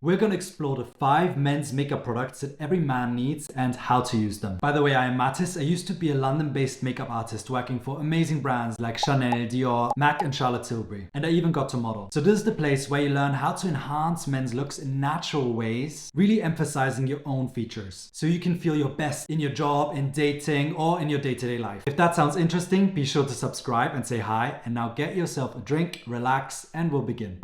We're gonna explore the 5 men's makeup products that every man needs and how to use them. By the way, I am Mattis. I used to be a London-based makeup artist working for amazing brands like Chanel, Dior, MAC and Charlotte Tilbury. And I even got to model. So this is the place where you learn how to enhance men's looks in natural ways, really emphasizing your own features. So you can feel your best in your job, in dating, or in your day-to-day life. If that sounds interesting, be sure to subscribe and say hi. And now get yourself a drink, relax, and we'll begin.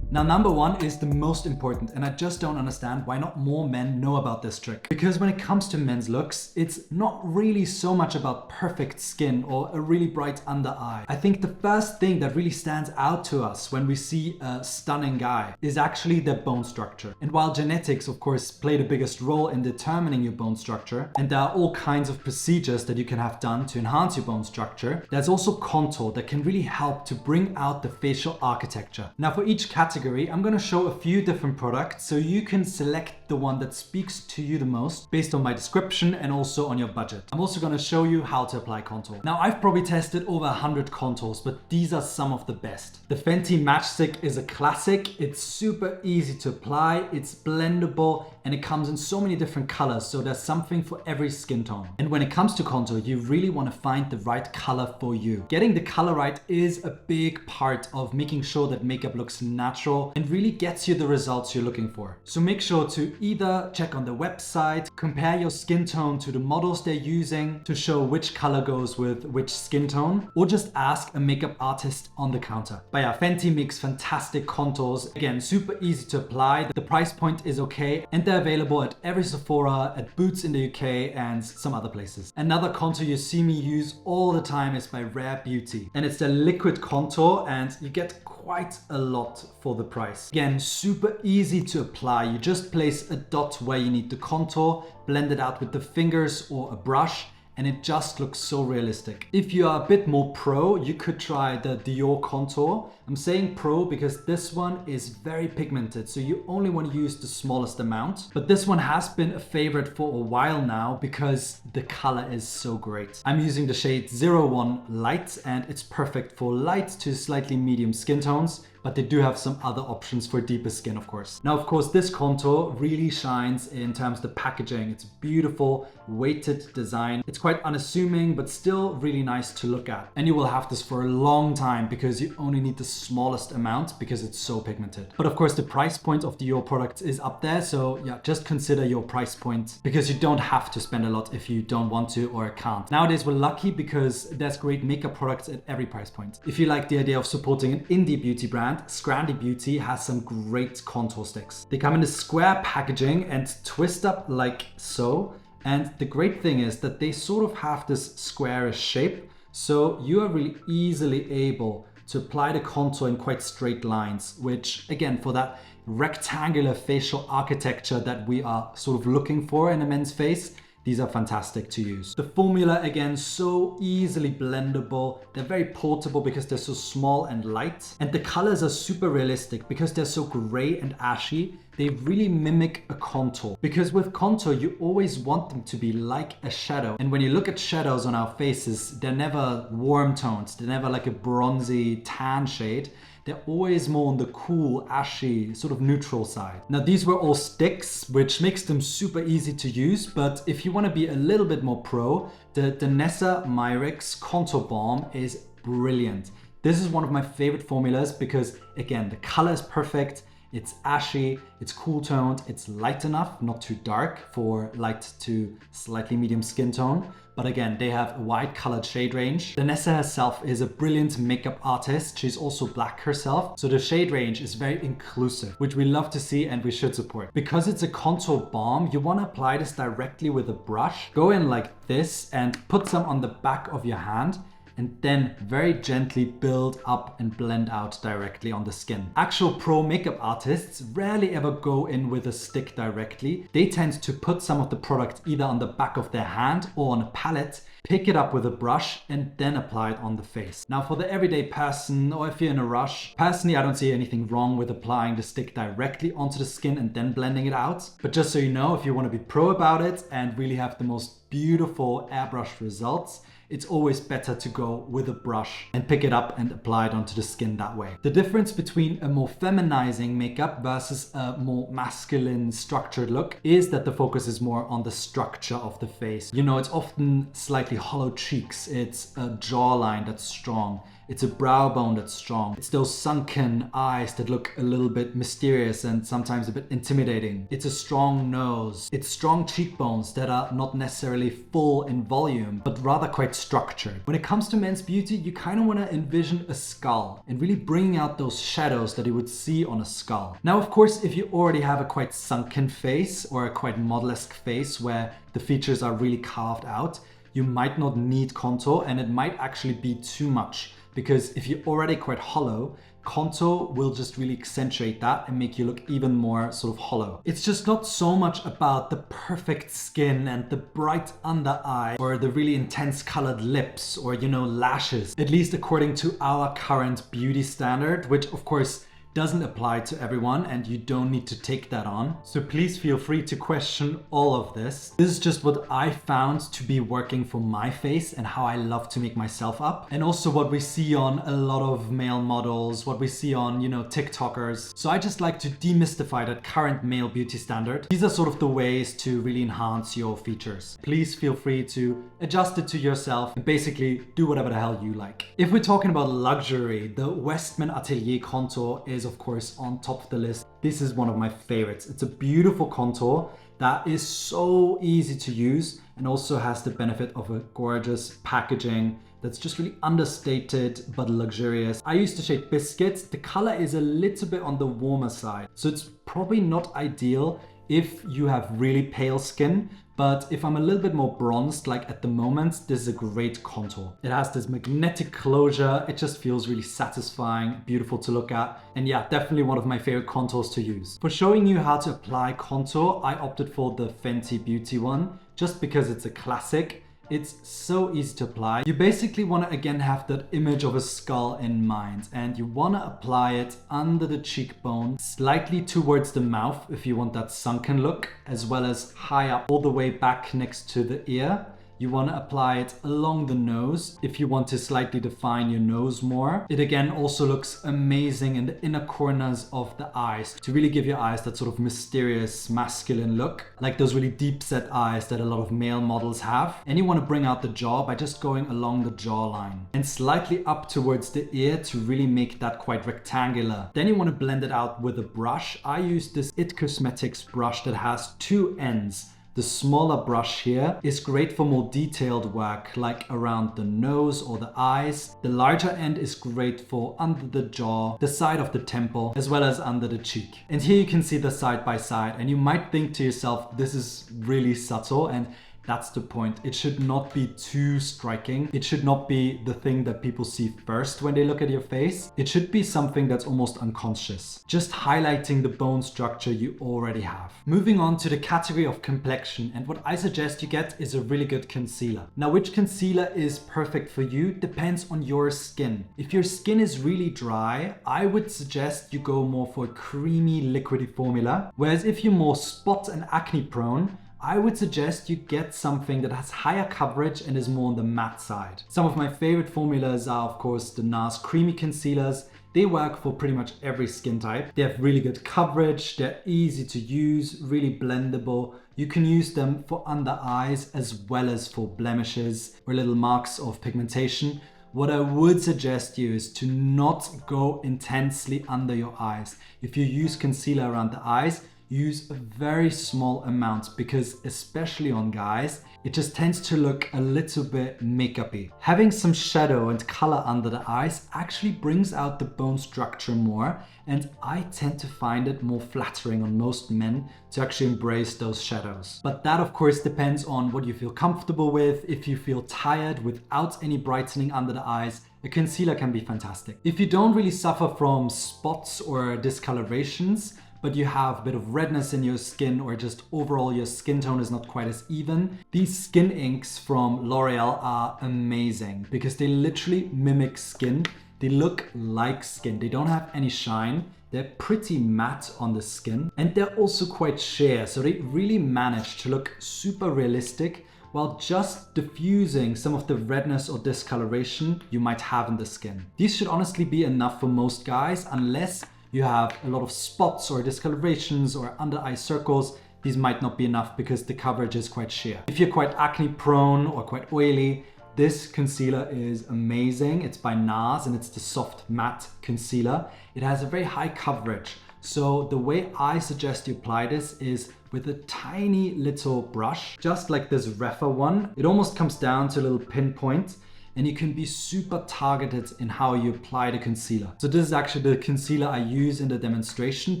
Now, number 1 is the most important, and I just don't understand why not more men know about this trick. Because when it comes to men's looks, it's not really so much about perfect skin or a really bright under eye. I think the first thing that really stands out to us when we see a stunning guy is actually their bone structure. And while genetics, of course, play the biggest role in determining your bone structure, and there are all kinds of procedures that you can have done to enhance your bone structure, there's also contour that can really help to bring out the facial architecture. Now, for each category, I'm going to show a few different products so you can select the one that speaks to you the most based on my description and also on your budget. I'm also going to show you how to apply contour. Now, I've probably tested over 100 contours, but these are some of the best. The Fenty Matchstick is a classic. It's super easy to apply, it's blendable, and it comes in so many different colors, so there's something for every skin tone. And when it comes to contour, you really want to find the right color for you. Getting the color right is a big part of making sure that makeup looks natural and really gets you the results you're looking for. So make sure to either check on the website, compare your skin tone to the models they're using to show which color goes with which skin tone, or just ask a makeup artist on the counter. But yeah, Fenty makes fantastic contours. Again, super easy to apply. The price point is okay, and they're available at every Sephora, at Boots in the UK, and some other places. Another contour you see me use all the time is by Rare Beauty, and it's the liquid contour, and you get quite a lot for the price. Again, super easy to apply. You just place a dot where you need the contour, blend it out with the fingers or a brush, and it just looks so realistic. If you are a bit more pro, you could try the Dior contour. I'm saying pro because this one is very pigmented, so you only want to use the smallest amount. But this one has been a favorite for a while now because the color is so great. I'm using the shade 01 Light, and it's perfect for light to slightly medium skin tones, but they do have some other options for deeper skin, of course. Now, of course, this contour really shines in terms of the packaging. It's beautiful, weighted design. It's quite unassuming, but still really nice to look at. And you will have this for a long time because you only need the smallest amount because it's so pigmented. But of course, the price point of the Dior products is up there. So yeah, just consider your price point because you don't have to spend a lot if you don't want to or can't. Nowadays, we're lucky because there's great makeup products at every price point. If you like the idea of supporting an indie beauty brand, Scrandie Beauty has some great contour sticks. They come in a square packaging and twist up like so. And the great thing is that they sort of have this squarish shape. So you are really easily able to apply the contour in quite straight lines, which again, for that rectangular facial architecture that we are sort of looking for in a men's face, these are fantastic to use. The formula, again, so easily blendable. They're very portable because they're so small and light. And the colors are super realistic because they're so gray and ashy. They really mimic a contour. Because with contour, you always want them to be like a shadow. And when you look at shadows on our faces, they're never warm tones. They're never like a bronzy tan shade. They're always more on the cool, ashy, sort of neutral side. Now, these were all Stix, which makes them super easy to use. But if you want to be a little bit more pro, the Danessa Myricks Contour Balm is brilliant. This is one of my favorite formulas because, again, the color is perfect. It's ashy, it's cool toned, it's light enough, not too dark for light to slightly medium skin tone. But again, they have a wide colored shade range. Danessa herself is a brilliant makeup artist. She's also black herself. So the shade range is very inclusive, which we love to see and we should support. Because it's a contour balm, you want to apply this directly with a brush. Go in like this and put some on the back of your hand, and then very gently build up and blend out directly on the skin. Actual pro makeup artists rarely ever go in with a stick directly. They tend to put some of the product either on the back of their hand or on a palette, pick it up with a brush, and then apply it on the face. Now, for the everyday person, or if you're in a rush, personally, I don't see anything wrong with applying the stick directly onto the skin and then blending it out. But just so you know, if you want to be pro about it and really have the most beautiful airbrush results, it's always better to go with a brush and pick it up and apply it onto the skin that way. The difference between a more feminizing makeup versus a more masculine structured look is that the focus is more on the structure of the face. You know, it's often slightly hollow cheeks, it's a jawline that's strong, it's a brow bone that's strong. It's those sunken eyes that look a little bit mysterious and sometimes a bit intimidating. It's a strong nose. It's strong cheekbones that are not necessarily full in volume, but rather quite structured. When it comes to men's beauty, you kind of want to envision a skull and really bringing out those shadows that you would see on a skull. Now, of course, if you already have a quite sunken face or a quite model-esque face where the features are really carved out, you might not need contour, and it might actually be too much. Because if you're already quite hollow, contour will just really accentuate that and make you look even more sort of hollow. It's just not so much about the perfect skin and the bright under eye or the really intense colored lips or, you know, lashes. At least according to our current beauty standard, which of course doesn't apply to everyone and you don't need to take that on. So please feel free to question all of this. This is just what I found to be working for my face and how I love to make myself up. And also what we see on a lot of male models, what we see on, you know, TikTokers. So I just like to demystify that current male beauty standard. These are sort of the ways to really enhance your features. Please feel free to adjust it to yourself and basically do whatever the hell you like. If we're talking about luxury, the Westman Atelier contour is of course on top of the list. This is one of my favorites. It's a beautiful contour that is so easy to use and also has the benefit of a gorgeous packaging that's just really understated but luxurious. I used the shade Biscuit. The color is a little bit on the warmer side, so it's probably not ideal if you have really pale skin, but if I'm a little bit more bronzed, like at the moment, this is a great contour. It has this magnetic closure. It just feels really satisfying, beautiful to look at. And yeah, definitely one of my favorite contours to use. For showing you how to apply contour, I opted for the Fenty Beauty one, just because it's a classic. It's so easy to apply. You basically want to again have that image of a skull in mind, and you want to apply it under the cheekbone, slightly towards the mouth if you want that sunken look, as well as high up all the way back next to the ear. You want to apply it along the nose if you want to slightly define your nose more. It again also looks amazing in the inner corners of the eyes to really give your eyes that sort of mysterious masculine look, like those really deep set eyes that a lot of male models have. And you want to bring out the jaw by just going along the jawline and slightly up towards the ear to really make that quite rectangular. Then you want to blend it out with a brush. I use this It Cosmetics brush that has two ends. The smaller brush here is great for more detailed work, like around the nose or the eyes. The larger end is great for under the jaw, the side of the temple, as well as under the cheek. And here you can see the side by side, and you might think to yourself, this is really subtle, and that's the point. It should not be too striking. It should not be the thing that people see first when they look at your face. It should be something that's almost unconscious, just highlighting the bone structure you already have. Moving on to the category of complexion, and what I suggest you get is a really good concealer. Now, which concealer is perfect for you depends on your skin. If your skin is really dry, I would suggest you go more for a creamy, liquidy formula. Whereas if you're more spot and acne prone, I would suggest you get something that has higher coverage and is more on the matte side. Some of my favorite formulas are, of course, the Nars creamy concealers. They work for pretty much every skin type. They have really good coverage, they're easy to use, really blendable. You can use them for under eyes as well as for blemishes or little marks of pigmentation. What I would suggest you is to not go intensely under your eyes. If you use concealer around the eyes, use a very small amount, because especially on guys, it just tends to look a little bit makeup-y. Having some shadow and color under the eyes actually brings out the bone structure more, and I tend to find it more flattering on most men to actually embrace those shadows. But that of course depends on what you feel comfortable with. If you feel tired without any brightening under the eyes, a concealer can be fantastic. If you don't really suffer from spots or discolorations, but you have a bit of redness in your skin, or just overall your skin tone is not quite as even, these skin inks from L'Oreal are amazing because they literally mimic skin. They look like skin. They don't have any shine. They're pretty matte on the skin, and they're also quite sheer. So they really manage to look super realistic while just diffusing some of the redness or discoloration you might have in the skin. These should honestly be enough for most guys, unless you have a lot of spots or discolorations or under eye circles. These might not be enough because the coverage is quite sheer. If you're quite acne prone or quite oily, this concealer is amazing. It's by Nars and it's the soft matte concealer. It has a very high coverage. So the way I suggest you apply this is with a tiny little brush, just like this Refa one. It almost comes down to a little pinpoint, and you can be super targeted in how you apply the concealer. So this is actually the concealer I use in the demonstration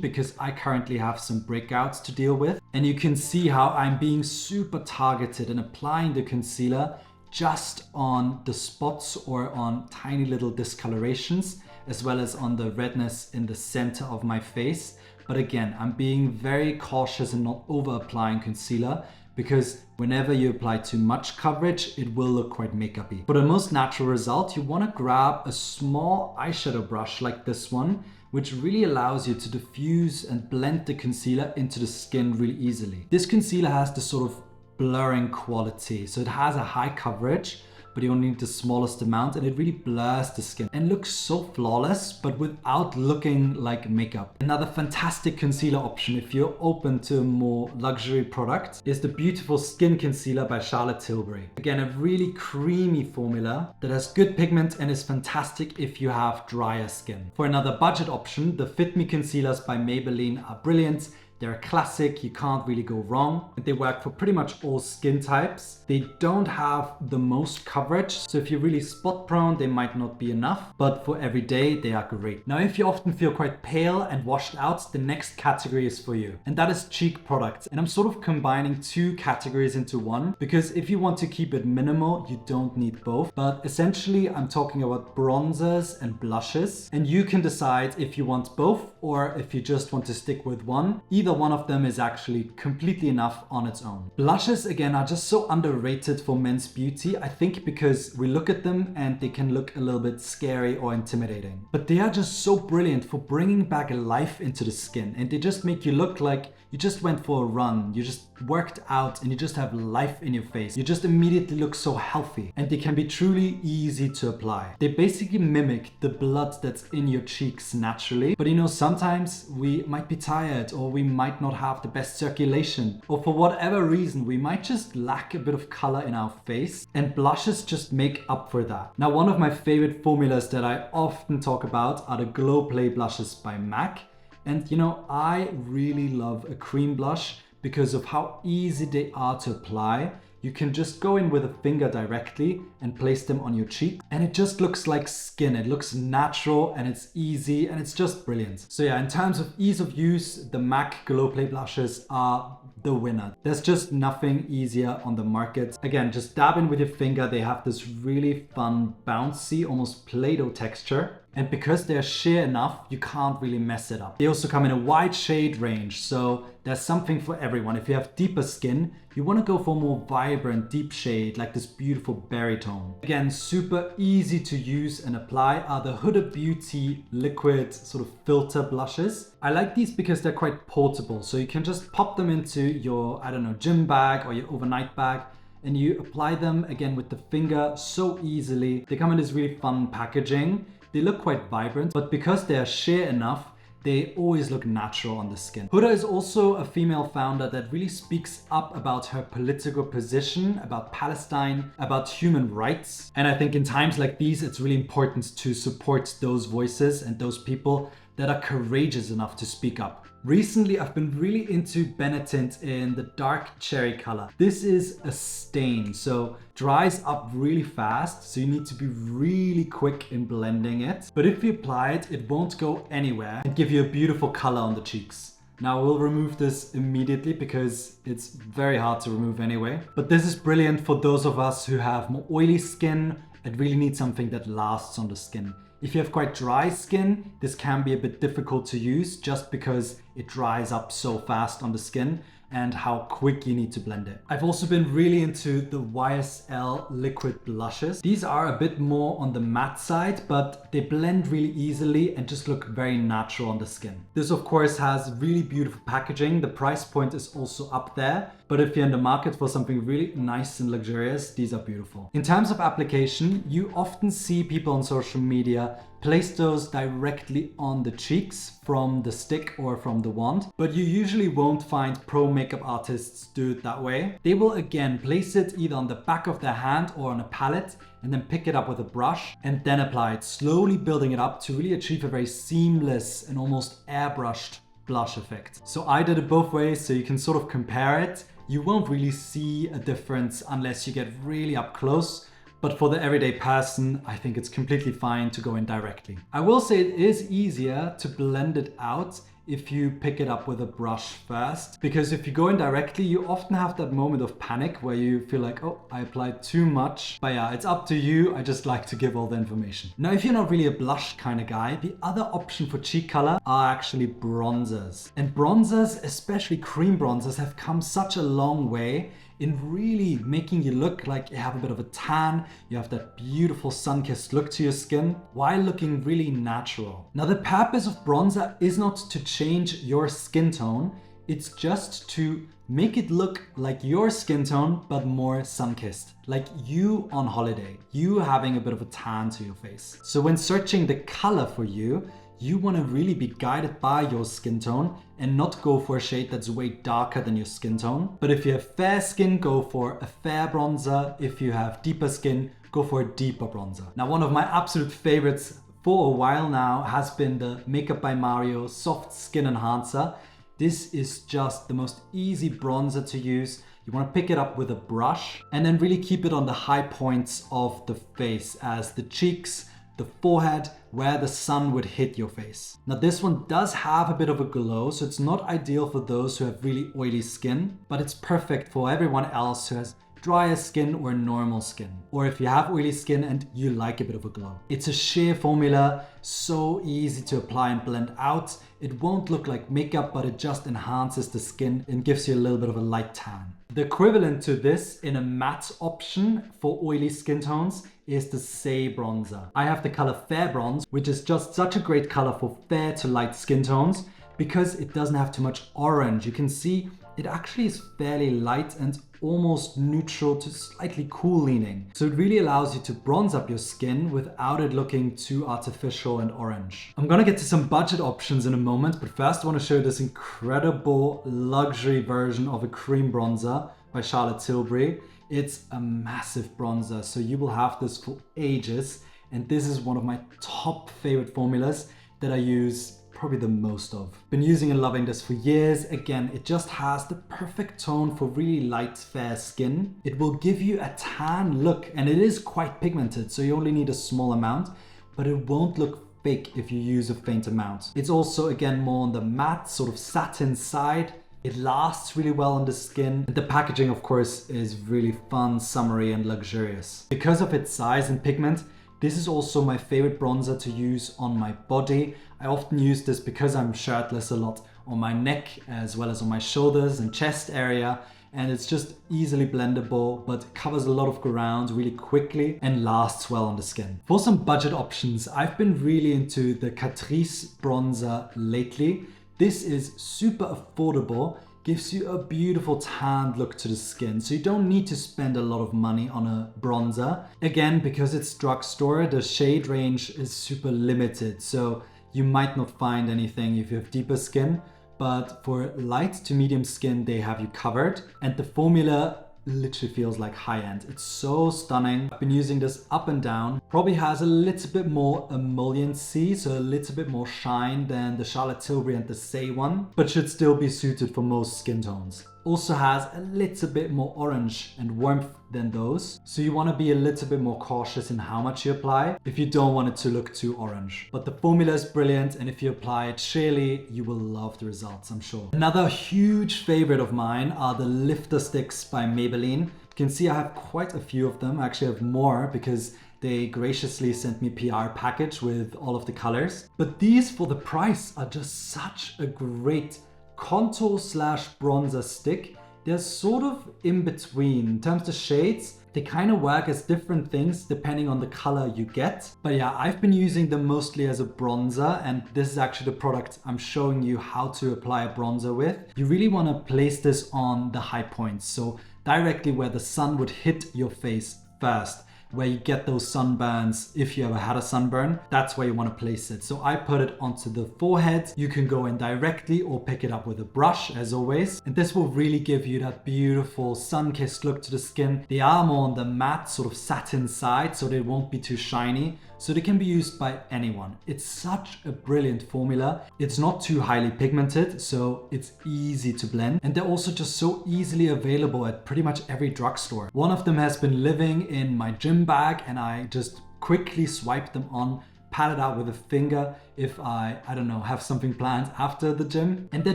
because I currently have some breakouts to deal with. And you can see how I'm being super targeted and applying the concealer just on the spots or on tiny little discolorations, as well as on the redness in the center of my face. But again, I'm being very cautious and not over applying concealer, because whenever you apply too much coverage, it will look quite makeup-y. For the most natural result, you want to grab a small eyeshadow brush like this one, which really allows you to diffuse and blend the concealer into the skin really easily. This concealer has this sort of blurring quality, so it has a high coverage, but you only need the smallest amount, and it really blurs the skin and looks so flawless, but without looking like makeup. Another fantastic concealer option if you're open to a more luxury product is the beautiful Skin Concealer by Charlotte Tilbury. Again, a really creamy formula that has good pigment and is fantastic if you have drier skin. For another budget option, the Fit Me concealers by Maybelline are brilliant. They're a classic, you can't really go wrong. They work for pretty much all skin types. They don't have the most coverage, so if you're really spot prone, they might not be enough, but for every day, they are great. Now, if you often feel quite pale and washed out, the next category is for you, and that is cheek products. And I'm sort of combining two categories into one, because if you want to keep it minimal, you don't need both. But essentially, I'm talking about bronzers and blushes, and you can decide if you want both or if you just want to stick with one. Either one of them is actually completely enough on its own. Blushes, again, are just so underrated for men's beauty, I think because we look at them and they can look a little bit scary or intimidating. But they are just so brilliant for bringing back life into the skin, and they just make you look like you just went for a run, you just worked out, and you just have life in your face. You just immediately look so healthy, and they can be truly easy to apply. They basically mimic the blood that's in your cheeks naturally, but you know, sometimes we might be tired, or we might not have the best circulation, or for whatever reason, we might just lack a bit of color in our face, and blushes just make up for that. Now, one of my favorite formulas that I often talk about are the Glow Play blushes by MAC. And you know, I really love a cream blush because of how easy they are to apply. You can just go in with a finger directly and place them on your cheek, and it just looks like skin. It looks natural and it's easy and it's just brilliant. So yeah, in terms of ease of use, the MAC Glow Play blushes are the winner. There's just nothing easier on the market. Again, just dab in with your finger. They have this really fun, bouncy, almost Play-Doh texture. And because they're sheer enough, you can't really mess it up. They also come in a wide shade range, so there's something for everyone. If you have deeper skin, you want to go for a more vibrant, deep shade, like this beautiful berry tone. Again, super easy to use and apply are the Huda Beauty liquid sort of filter blushes. I like these because they're quite portable, so you can just pop them into your, I don't know, gym bag or your overnight bag, and you apply them again with the finger so easily. They come in this really fun packaging. They look quite vibrant, but because they are sheer enough, they always look natural on the skin. Huda is also a female founder that really speaks up about her political position, about Palestine, about human rights. And I think in times like these, it's really important to support those voices and those people that are courageous enough to speak up. Recently, I've been really into Benetint in the dark cherry color. This is a stain, so dries up really fast, so you need to be really quick in blending it. But if you apply it, it won't go anywhere and give you a beautiful color on the cheeks. Now we'll remove this immediately because it's very hard to remove anyway. But this is brilliant for those of us who have more oily skin and really need something that lasts on the skin. If you have quite dry skin, this can be a bit difficult to use just because it dries up so fast on the skin. and how quick you need to blend it. I've also been really into the YSL liquid blushes. These are a bit more on the matte side, but they blend really easily and just look very natural on the skin. This of course has really beautiful packaging. The price point is also up there, but if you're in the market for something really nice and luxurious, these are beautiful. In terms of application, you often see people on social media place those directly on the cheeks from the stick or from the wand, but you usually won't find pro makeup artists do it that way. They will again place it either on the back of their hand or on a palette and then pick it up with a brush and then apply it, slowly building it up to really achieve a very seamless and almost airbrushed blush effect. So I did it both ways, so you can sort of compare it. You won't really see a difference unless you get really up close. But for the everyday person, I think it's completely fine to go in directly. I will say it is easier to blend it out if you pick it up with a brush first, because if you go in directly, you often have that moment of panic where you feel like, oh, I applied too much. But yeah, it's up to you. I just like to give all the information. Now, if you're not really a blush kind of guy, the other option for cheek color are actually bronzers. And bronzers, especially cream bronzers, have come such a long way in really making you look like you have a bit of a tan, you have that beautiful sun-kissed look to your skin, while looking really natural. Now, the purpose of bronzer is not to change your skin tone, it's just to make it look like your skin tone, but more sun-kissed. Like you on holiday, you having a bit of a tan to your face. So when searching the color for you, you want to really be guided by your skin tone and not go for a shade that's way darker than your skin tone. But if you have fair skin, go for a fair bronzer. If you have deeper skin, go for a deeper bronzer. Now, one of my absolute favorites for a while now has been the Makeup by Mario Soft Skin Enhancer. This is just the most easy bronzer to use. You want to pick it up with a brush and then really keep it on the high points of the face, as the cheeks, the forehead, where the sun would hit your face. Now, this one does have a bit of a glow, so it's not ideal for those who have really oily skin, but it's perfect for everyone else who has drier skin or normal skin, or if you have oily skin and you like a bit of a glow. It's a sheer formula, so easy to apply and blend out. It won't look like makeup, but it just enhances the skin and gives you a little bit of a light tan. The equivalent to this in a matte option for oily skin tones is the Say bronzer. I have the color Fair Bronze, which is just such a great color for fair to light skin tones because it doesn't have too much orange. You can see it actually is fairly light and almost neutral to slightly cool leaning. So it really allows you to bronze up your skin without it looking too artificial and orange. I'm gonna get to some budget options in a moment, but first I want to show you this incredible luxury version of a cream bronzer by Charlotte Tilbury. It's a massive bronzer, so you will have this for ages. And this is one of my top favorite formulas that I use probably the most of. Been using and loving this for years. Again, it just has the perfect tone for really light, fair skin. It will give you a tan look, and it is quite pigmented, so you only need a small amount, but it won't look fake if you use a faint amount. It's also, again, more on the matte, sort of satin side. It lasts really well on the skin. And the packaging, of course, is really fun, summery, and luxurious. Because of its size and pigment, this is also my favorite bronzer to use on my body. I often use this because I'm shirtless a lot on my neck as well as on my shoulders and chest area. And it's just easily blendable, but covers a lot of ground really quickly and lasts well on the skin. For some budget options, I've been really into the Catrice bronzer lately. This is super affordable, gives you a beautiful tanned look to the skin, so you don't need to spend a lot of money on a bronzer. Again, because it's drugstore, the shade range is super limited, so you might not find anything if you have deeper skin, but for light to medium skin, they have you covered. And the formula literally feels like high-end. It's so stunning. I've been using this up and down. Probably has a little bit more emolliency, so a little bit more shine than the Charlotte Tilbury and the Say one, but should still be suited for most skin tones. Also has a little bit more orange and warmth than those, so you want to be a little bit more cautious in how much you apply if you don't want it to look too orange. But the formula is brilliant, and if you apply it sheerly, you will love the results, I'm sure. Another huge favorite of mine are the Lifter Sticks by Maybelline. You can see I have quite a few of them. I actually have more because they graciously sent me a PR package with all of the colors. But these, for the price, are just such a great contour slash bronzer stick. They're sort of in between. In terms of shades, they kind of work as different things depending on the color you get. But yeah, I've been using them mostly as a bronzer, and this is actually the product I'm showing you how to apply a bronzer with. You really want to place this on the high points, so directly where the sun would hit your face first, where you get those sunburns. If you ever had a sunburn, that's where you want to place it. So I put it onto the forehead. You can go in directly or pick it up with a brush, as always. And this will really give you that beautiful sun-kissed look to the skin. They are more on the matte sort of satin side, so they won't be too shiny. So they can be used by anyone. It's such a brilliant formula. It's not too highly pigmented, so it's easy to blend. And they're also just so easily available at pretty much every drugstore. One of them has been living in my gym bag, and I just quickly swipe them on, pat it out with a finger if I don't know, have something planned after the gym. And they're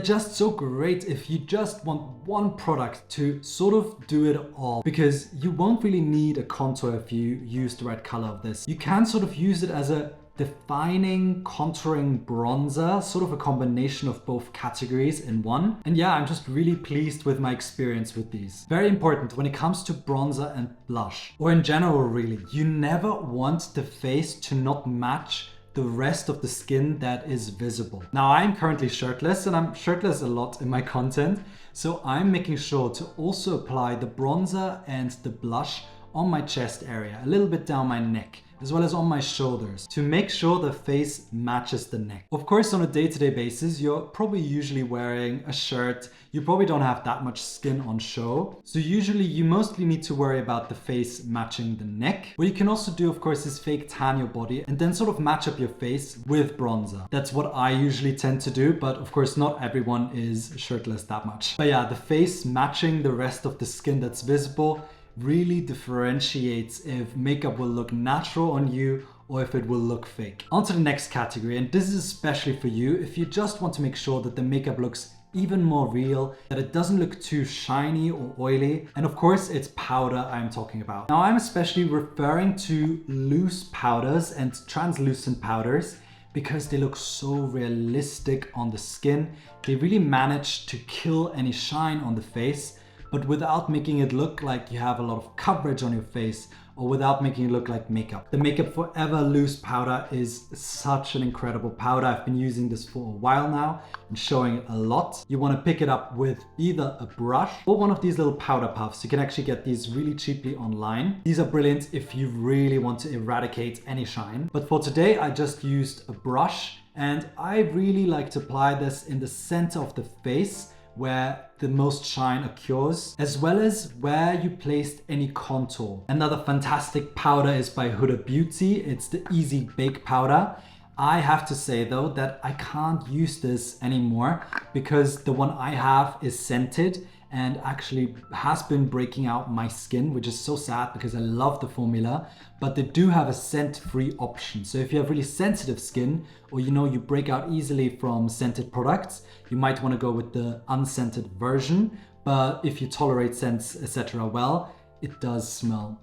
just so great if you just want one product to sort of do it all, because you won't really need a contour if you use the right color of this. You can sort of use it as a defining contouring bronzer, sort of a combination of both categories in one. And yeah, I'm just really pleased with my experience with these. Very important when it comes to bronzer and blush, or in general really, you never want the face to not match the rest of the skin that is visible. Now I'm currently shirtless, and I'm shirtless a lot in my content, so I'm making sure to also apply the bronzer and the blush on my chest area, a little bit down my neck, as well as on my shoulders, to make sure the face matches the neck. Of course, on a day-to-day basis, you're probably usually wearing a shirt. You probably don't have that much skin on show. So usually you mostly need to worry about the face matching the neck. What you can also do, of course, is fake tan your body and then sort of match up your face with bronzer. That's what I usually tend to do, but of course not everyone is shirtless that much. But yeah, the face matching the rest of the skin that's visible really differentiates if makeup will look natural on you or if it will look fake. On to the next category, and this is especially for you if you just want to make sure that the makeup looks even more real, that it doesn't look too shiny or oily. And of course, it's powder I'm talking about. Now I'm especially referring to loose powders and translucent powders because they look so realistic on the skin. They really manage to kill any shine on the face, but without making it look like you have a lot of coverage on your face, or without making it look like makeup. The Makeup Forever loose powder is such an incredible powder. I've been using this for a while now and showing it a lot. You want to pick it up with either a brush or one of these little powder puffs. You can actually get these really cheaply online. These are brilliant if you really want to eradicate any shine. But for today, I just used a brush, and I really like to apply this in the center of the face where the most shine occurs, as well as where you placed any contour. Another fantastic powder is by Huda Beauty. It's the Easy Bake Powder. I have to say though that I can't use this anymore because the one I have is scented and actually has been breaking out my skin, which is so sad because I love the formula, but they do have a scent-free option. So if you have really sensitive skin, or you break out easily from scented products, you might want to go with the unscented version. But if you tolerate scents, etc. well, it does smell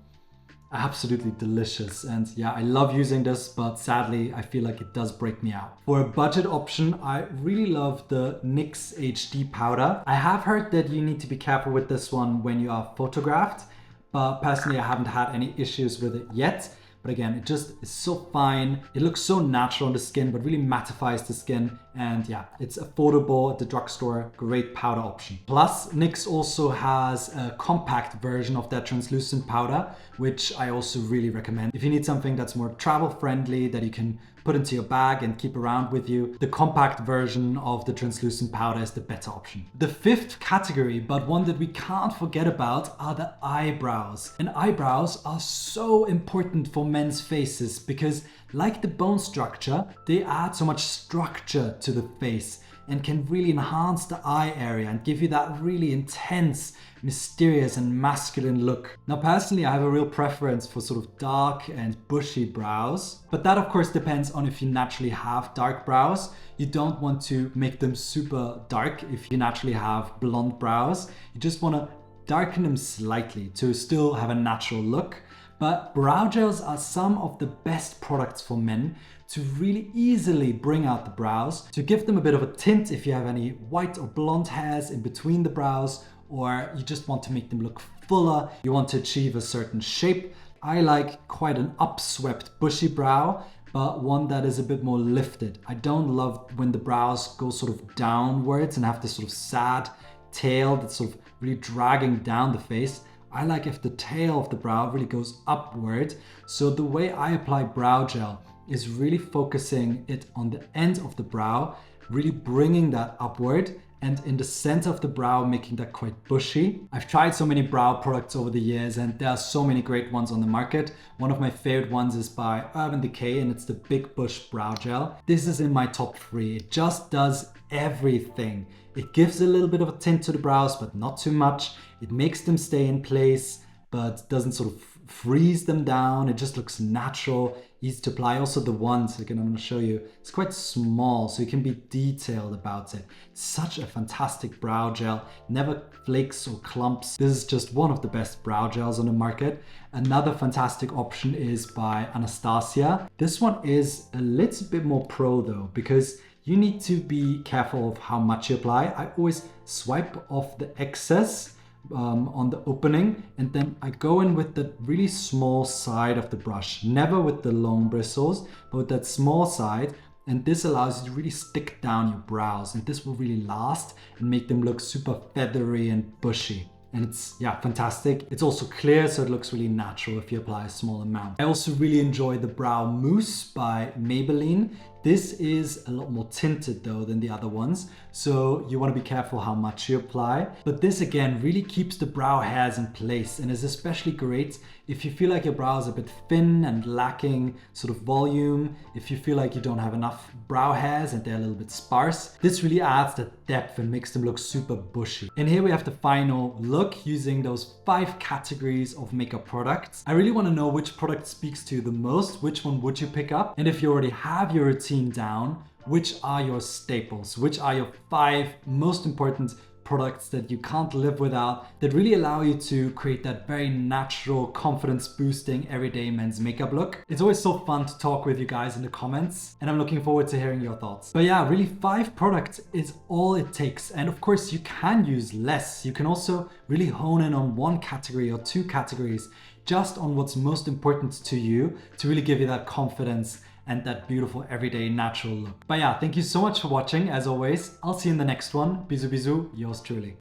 absolutely delicious. And yeah, I love using this, but sadly, I feel like it does break me out. For a budget option, I really love the NYX HD powder. I have heard that you need to be careful with this one when you are photographed, but personally, I haven't had any issues with it yet. But again, it just is so fine. It looks so natural on the skin, but really mattifies the skin. And yeah, it's affordable at the drugstore, great powder option. Plus, NYX also has a compact version of that translucent powder, which I also really recommend. If you need something that's more travel friendly, that you can put into your bag and keep around with you, the compact version of the translucent powder is the better option. The fifth category, but one that we can't forget about, are the eyebrows. And eyebrows are so important for men's faces because, like the bone structure, they add so much structure to the face and can really enhance the eye area and give you that really intense, mysterious and masculine look. Now personally, I have a real preference for sort of dark and bushy brows, but that of course depends on if you naturally have dark brows. You don't want to make them super dark if you naturally have blonde brows. You just want to darken them slightly to still have a natural look. But brow gels are some of the best products for men to really easily bring out the brows, to give them a bit of a tint if you have any white or blonde hairs in between the brows, or you just want to make them look fuller, you want to achieve a certain shape. I like quite an upswept bushy brow, but one that is a bit more lifted. I don't love when the brows go sort of downwards and have this sort of sad tail that's sort of really dragging down the face. I like if the tail of the brow really goes upward. So the way I apply brow gel is really focusing it on the end of the brow, really bringing that upward, and in the center of the brow, making that quite bushy. I've tried so many brow products over the years, and there are so many great ones on the market. One of my favorite ones is by Urban Decay, and it's the Big Bush Brow Gel. This is in my top 3. It just does everything. It gives a little bit of a tint to the brows, but not too much. It makes them stay in place, but doesn't sort of freeze them down. It just looks natural, easy to apply. Also the wand, again, I'm going to show you, it's quite small, so you can be detailed about it. It's such a fantastic brow gel, never flakes or clumps. This is just one of the best brow gels on the market. Another fantastic option is by Anastasia. This one is a little bit more pro though, because you need to be careful of how much you apply. I always swipe off the excess on the opening, and then I go in with the really small side of the brush, never with the long bristles, but with that small side. And this allows you to really stick down your brows, and this will really last and make them look super feathery and bushy. And it's, yeah, fantastic. It's also clear, so it looks really natural if you apply a small amount. I also really enjoy the Brow Mousse by Maybelline. This is a lot more tinted though than the other ones, so you want to be careful how much you apply. But this again really keeps the brow hairs in place and is especially great if you feel like your brows are a bit thin and lacking sort of volume, if you feel like you don't have enough brow hairs and they're a little bit sparse. This really adds that depth and makes them look super bushy. And here we have the final look using those 5 categories of makeup products. I really want to know which product speaks to you the most, which one would you pick up? And if you already have your routine down, which are your staples? Which are your 5 most important products that you can't live without, that really allow you to create that very natural, confidence boosting everyday men's makeup look? It's always so fun to talk with you guys in the comments, and I'm looking forward to hearing your thoughts. But yeah, really 5 products is all it takes. And of course you can use less. You can also really hone in on 1 category or 2 categories, just on what's most important to you, to really give you that confidence and that beautiful everyday natural look. But yeah, thank you so much for watching. As always, I'll see you in the next one. Bisous bisous, yours truly.